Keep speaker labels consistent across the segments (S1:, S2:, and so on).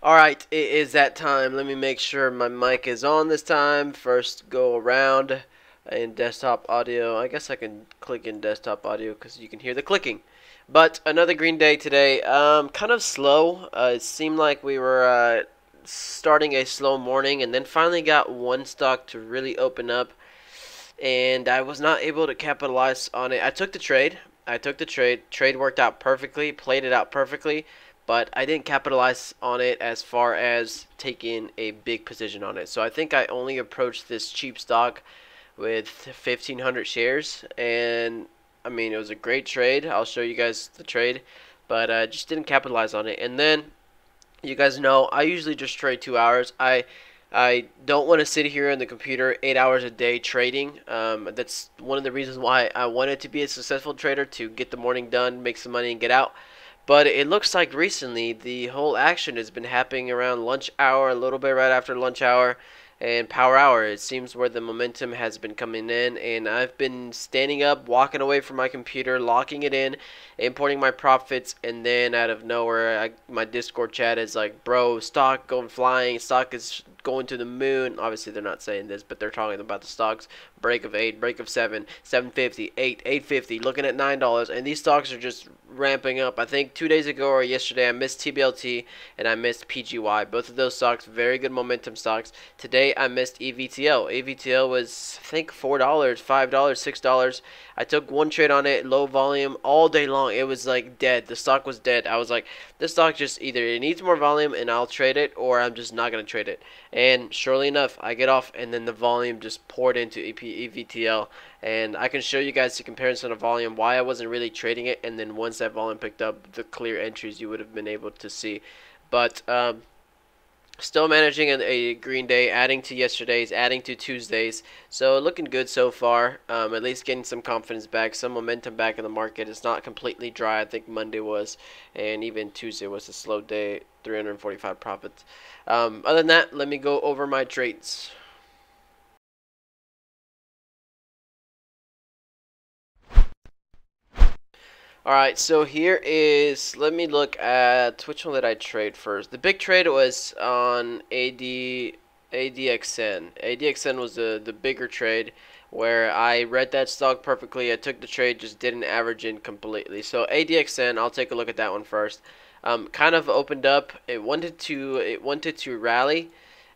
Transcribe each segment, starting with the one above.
S1: Alright, it is that time. Let me make sure my mic is on this time. First go around in desktop audio. I guess I can click in desktop audio because you can hear the clicking. But another green day today. Kind of slow. It seemed like we were starting a slow morning and then finally got one stock to really open up. And I was not able to capitalize on it. I took the trade. Trade worked out perfectly, played it out perfectly, but I didn't capitalize on it as far as taking a big position on it. So I think I only approached this cheap stock with 1,500 shares, and I mean, it was a great trade. I'll show you guys the trade, but I just didn't capitalize on it. And then you guys know I usually just trade 2 hours. I don't want to sit here on the computer 8 hours a day trading. That's one of the reasons why I wanted to be a successful trader, to get the morning done, make some money, and get out. But it looks like recently the whole action has been happening around lunch hour, a little bit right after lunch hour, and power hour. It seems where the momentum has been coming in, and I've been standing up, walking away from my computer, locking it in, importing my profits, and then out of nowhere, my Discord chat is like, bro, stock going flying, stock is going to the moon. Obviously, they're not saying this, but they're talking about the stocks. Break of 8, break of 7, 750, 8, 850, looking at $9, and these stocks are just ramping up. I think 2 days ago or yesterday I missed TBLT and I missed PGY. Both of those stocks, very good momentum stocks. Today I missed EVTL. EVTL was, I think, $4, $5, $6. I took one trade on it, low volume, all day long. It was like dead. The stock was dead. I was like, this stock just either it needs more volume and I'll trade it, or I'm just not going to trade it. And surely enough, I get off and then the volume just poured into EVTL. And I can show you guys the comparison of volume, why I wasn't really trading it, and then once that volume picked up, the clear entries you would have been able to see. But still managing a green day, adding to yesterday's, adding to Tuesday's. So looking good so far. At least getting some confidence back, some momentum back in the market. It's not completely dry. I think Monday was, and even Tuesday was a slow day. 345 profits. Other than that, let me go over my trades. Alright, so here is, let me look at, which one did I trade first? The big trade was on ADXN. ADXN was the bigger trade, where I read that stock perfectly. I took the trade, just didn't average in completely. So ADXN, I'll take a look at that one first. Kind of opened up. It wanted to rally,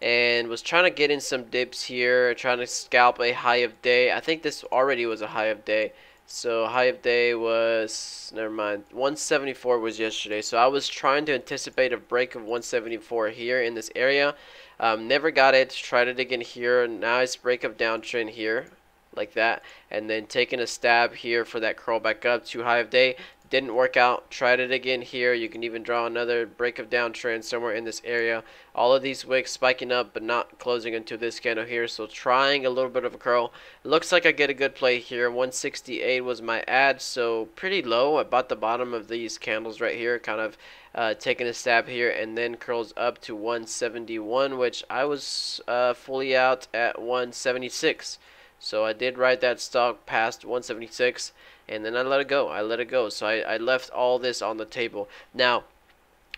S1: and was trying to get in some dips here, trying to scalp a high of day. I think this already was a high of day. So high of day was, never mind, 174 was yesterday. So I was trying to anticipate a break of 174 here in this area. Never got it. Tried it again here. Nice break of downtrend here, like that, and then taking a stab here for that curl back up to high of day. Didn't work out. Tried it again here. You can even draw another break of downtrend somewhere in this area. All of these wicks spiking up but not closing into this candle here, so trying a little bit of a curl. Looks like I get a good play here. 168 was my add, so pretty low. I bought the bottom of these candles right here, kind of taking a stab here, and then curls up to 171, which I was fully out at 176. So I did ride that stock past 176, and then I let it go. So I left all this on the table. Now,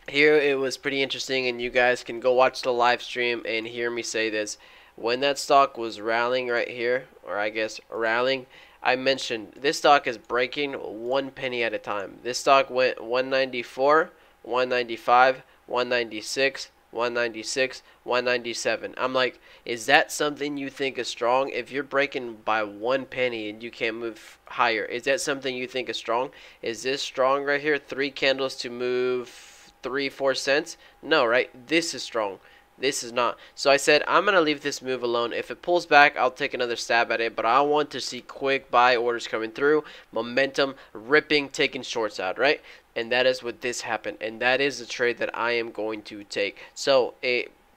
S1: here it was pretty interesting, and you guys can go watch the live stream and hear me say this. When that stock was rallying right here, or I guess rallying, I mentioned this stock is breaking 1 penny at a time. This stock went 194, 195, 196, 196, 197. I'm like, is that something you think is strong? If you're breaking by 1 penny and you can't move higher, is that something you think is strong? Is this strong right here? 3 candles to move 3-4 cents? No, right? This is strong. This is not. So I said, I'm going to leave this move alone. If it pulls back, I'll take another stab at it. But I want to see quick buy orders coming through. Momentum, ripping, taking shorts out, right? And that is what this happened. And that is the trade that I am going to take. So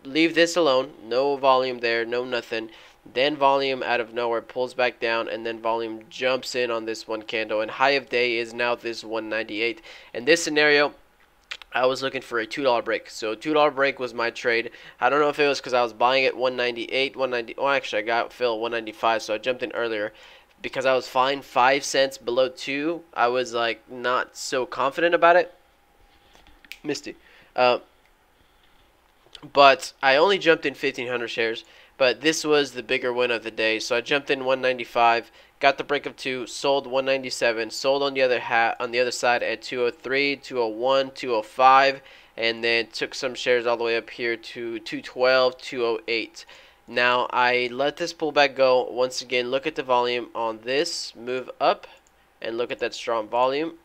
S1: leave this alone. No volume there. No nothing. Then volume out of nowhere pulls back down. And then volume jumps in on this one candle. And high of day is now this 198. In this scenario, I was looking for a $2 break. So $2 break was my trade. I don't know if it was because I was buying at 198, 190. Oh, actually, I got fill 195, so I jumped in earlier because I was fine 5 cents below 2. I was like not so confident about it. Misty. but I only jumped in 1,500 shares. But this was the bigger win of the day. So I jumped in 195, got the break of 2, sold 197, sold on the other side at 203, 201, 205, and then took some shares all the way up here to 212, 208. Now I let this pullback go. Once again, look at the volume on this move up, and look at that strong volume,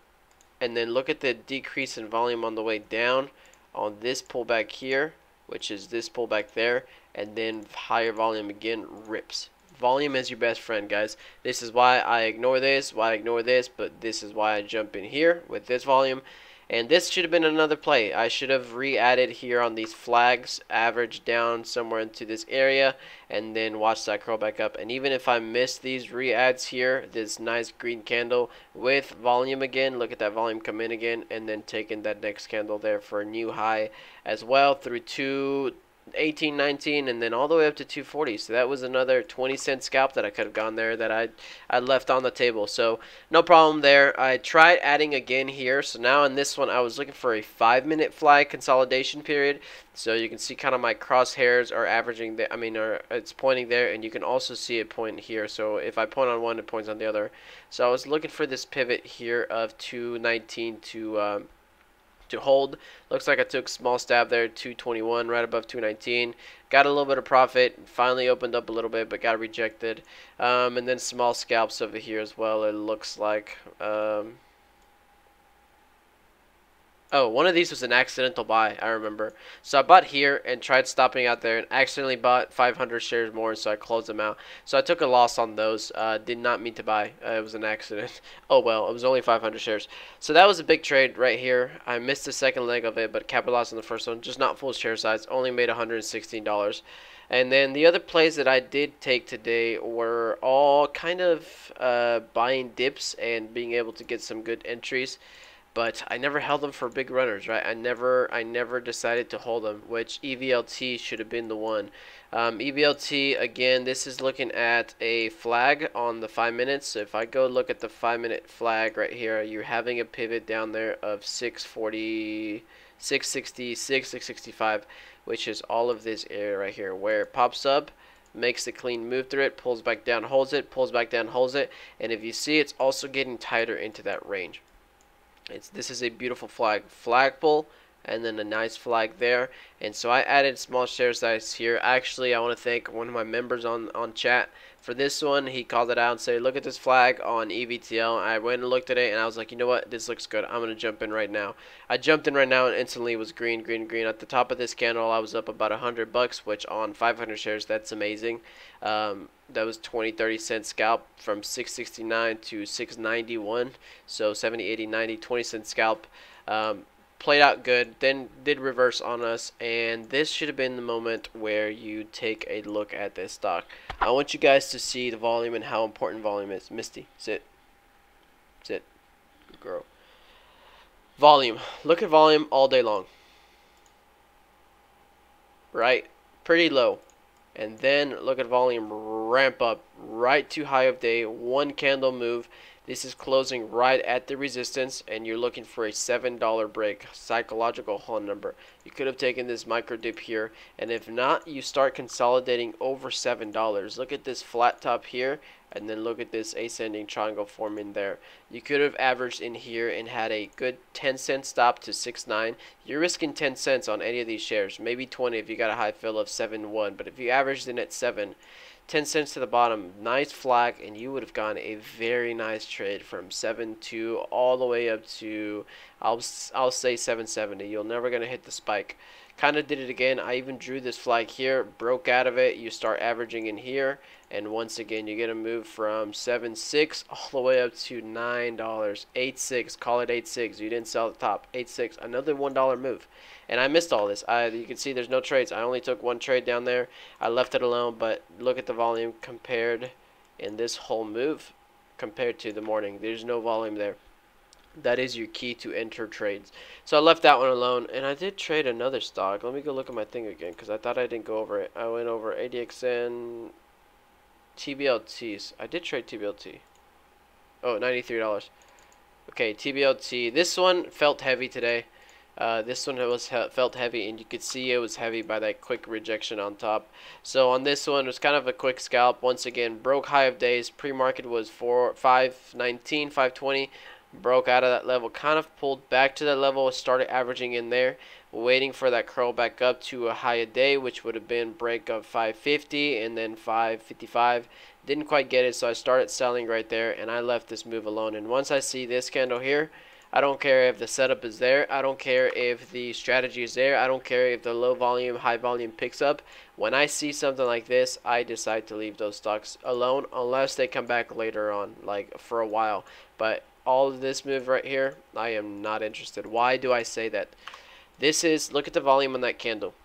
S1: and then look at the decrease in volume on the way down on this pullback here, which is this pullback there, and then higher volume again rips. Volume is your best friend, guys. This is why I ignore this, but this is why I jump in here with this volume. And this should have been another play. I should have re-added here on these flags, average down somewhere into this area, and then watch that curl back up. And even if I miss these re-adds here, this nice green candle with volume again, look at that volume come in again, and then taking that next candle there for a new high as well through 218, 19, and then all the way up to 240. So that was another 20-cent scalp that I could have gone there that I left on the table. So no problem there. I tried adding again here. So now in this one, I was looking for a 5-minute flag consolidation period. So you can see kind of my crosshairs are averaging there. It's pointing there, and you can also see it point here. So if I point on one, it points on the other. So I was looking for this pivot here of 219 to hold. Looks like I took small stab there, 221 right above 219. Got a little bit of profit, finally opened up a little bit, but got rejected. And then small scalps over here as well, it looks like. Oh, one of these was an accidental buy, I remember. So I bought here and tried stopping out there and accidentally bought 500 shares more, so I closed them out. So I took a loss on those. Did not mean to buy. It was an accident. Oh well, it was only 500 shares. So that was a big trade right here. I missed the second leg of it, but capitalized on the first one. Just not full share size. Only made $116. And then the other plays that I did take today were all kind of buying dips and being able to get some good entries. But I never held them for big runners, right? I never decided to hold them, which EVLT should have been the one. EVLT, again, this is looking at a flag on the 5 minutes. So if I go look at the 5-minute flag right here, you're having a pivot down there of 640, 660, 665, which is all of this area right here, where it pops up, makes the clean move through it, pulls back down, holds it, pulls back down, holds it, and if you see, it's also getting tighter into that range. This is a beautiful flag pull, and then a nice flag there. And so I added small share size here. Actually, I want to thank one of my members on chat for this one. He called it out and said, look at this flag on EVTL. I went and looked at it, and I was like, you know what, this looks good. I'm going to jump in right now. I jumped in right now, and instantly it was green, green, green. At the top of this candle, I was up about $100, which on 500 shares, that's amazing. That was 20-30 cent scalp from 669 to 691, so 70, 80, 90, 20 cent scalp. Played out good, then did reverse on us, and this should have been the moment where you take a look at this stock. I want you guys to see the volume and how important volume is. Misty, sit. Sit. Good girl. Volume. Look at volume all day long. Right? Pretty low. And then look at volume ramp up right to high of day. One candle move. This is closing right at the resistance, and you're looking for a $7 break, psychological whole number. You could have taken this micro dip here, and if not, you start consolidating over $7. Look at this flat top here, and then look at this ascending triangle forming there. You could have averaged in here and had a good 10-cent stop to 6.9. You're risking 10 cents on any of these shares, maybe 20 if you got a high fill of 7.1, but if you averaged in at 7, 10 cents to the bottom, nice flag, and you would have gotten a very nice trade from 7.2 all the way up to, I'll say 7.70. You're never going to hit the spike. Kind of did it again. I even drew this flag here, broke out of it. You start averaging in here, and once again, you get a move from 7.6 all the way up to $9, 8.6. Call it 8.6. You didn't sell the top. 8.6. Another $1 move. And I missed all this. You can see there's no trades. I only took one trade down there. I left it alone, but look at the volume compared in this whole move compared to the morning. There's no volume there. That is your key to enter trades. So I left that one alone, and I did trade another stock. Let me go look at my thing again because I thought I didn't go over it. I went over ADXN, TBLTs. I did trade TBLT. Oh, $93. Okay, TBLT. This one felt heavy today. This one felt heavy, and you could see it was heavy by that quick rejection on top. So on this one, it was kind of a quick scalp. Once again, broke high of days. Pre-market was 519, 520. Broke out of that level, kind of pulled back to that level, started averaging in there, waiting for that curl back up to a high a day, which would have been break of 550 and then 555. Didn't quite get it, so I started selling right there, and I left this move alone. And once I see this candle here, I don't care if the setup is there. I don't care if the strategy is there. I don't care if the low volume, high volume picks up. When I see something like this, I decide to leave those stocks alone unless they come back later on, like for a while. But all of this move right here, I am not interested. Why do I say that? This is, look at the volume on that candle.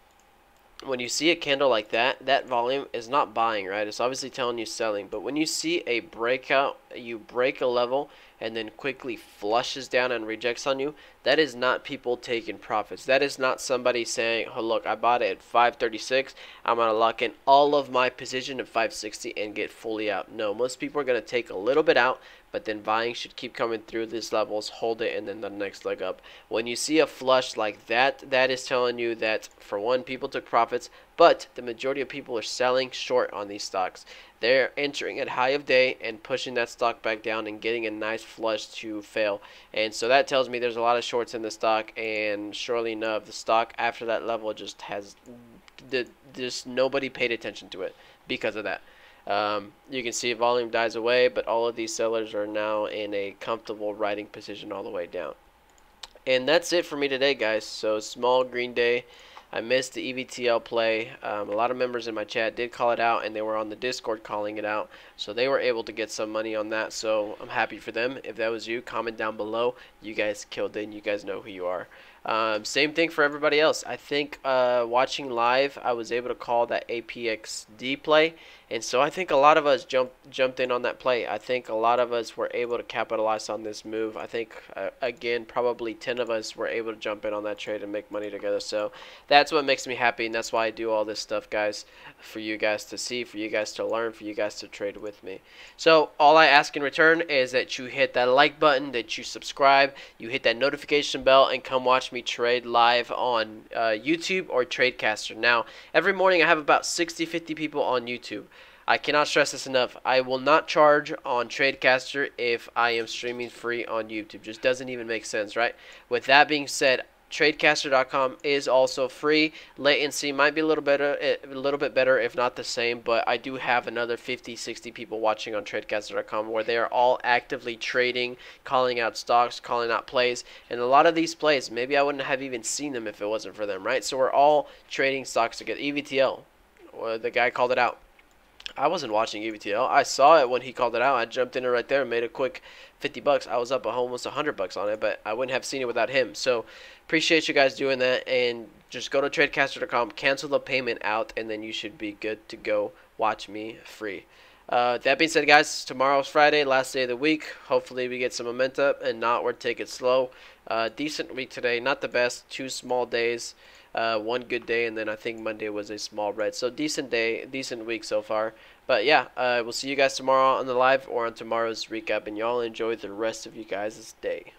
S1: When you see a candle like that, that volume is not buying, right? It's obviously telling you selling. But when you see a breakout, you break a level and then quickly flushes down and rejects on you, that is not people taking profits. That is not somebody saying, oh look, I bought it at 536, I'm going to lock in all of my position at 560 and get fully out. No, most people are going to take a little bit out, but then buying should keep coming through these levels, hold it, and then the next leg up. When you see a flush like that, that is telling you that, for one, people took profits, but the majority of people are selling short on these stocks. They're entering at high of day and pushing that stock back down and getting a nice flush to fail. And so that tells me there's a lot of shorts in the stock, and surely enough, the stock after that level just has, just nobody paid attention to it because of that. You can see volume dies away, but all of these sellers are now in a comfortable riding position all the way down. And that's it for me today, guys. So small green day. I missed the EVTL play. A lot of members in my chat did call it out, and they were on the Discord calling it out, so they were able to get some money on that, so I'm happy for them. If that was you, comment down below. You guys killed it, and you guys know who you are. Same thing for everybody else. I think watching live, I was able to call that APXD play, and so I think a lot of us jumped in on that play. I think a lot of us were able to capitalize on this move. I think, again, probably 10 of us were able to jump in on that trade and make money together. So that's what makes me happy, and that's why I do all this stuff, guys, for you guys to see, for you guys to learn, for you guys to trade with me. So all I ask in return is that you hit that like button, that you subscribe, you hit that notification bell, and come watch me trade live on YouTube or Tradecaster. Now, every morning I have about 60-50 people on YouTube. I cannot stress this enough. I will not charge on Tradecaster if I am streaming free on YouTube. Just doesn't even make sense, right? With that being said, Tradecaster.com is also free. Latency might be a little bit better, if not the same, but I do have another 50-60 people watching on Tradecaster.com where they are all actively trading, calling out stocks, calling out plays, and a lot of these plays, maybe I wouldn't have even seen them if it wasn't for them, right? So we're all trading stocks together. EVTL, the guy called it out. I wasn't watching EVTL. I saw it when he called it out. I jumped in it right there and made a quick 50 bucks. I was up almost 100 bucks on it, but I wouldn't have seen it without him. So appreciate you guys doing that, and just go to tradecaster.com, cancel the payment out, and then you should be good to go. Watch me free. That being said, guys, tomorrow's Friday, last day of the week. Hopefully we get some momentum, and not we're take it slow. Decent week today, not the best. 2 small days. One good day, and then I think Monday was a small red. So decent day, decent week so far. But yeah, we'll see you guys tomorrow on the live or on tomorrow's recap, and y'all enjoy the rest of you guys' day.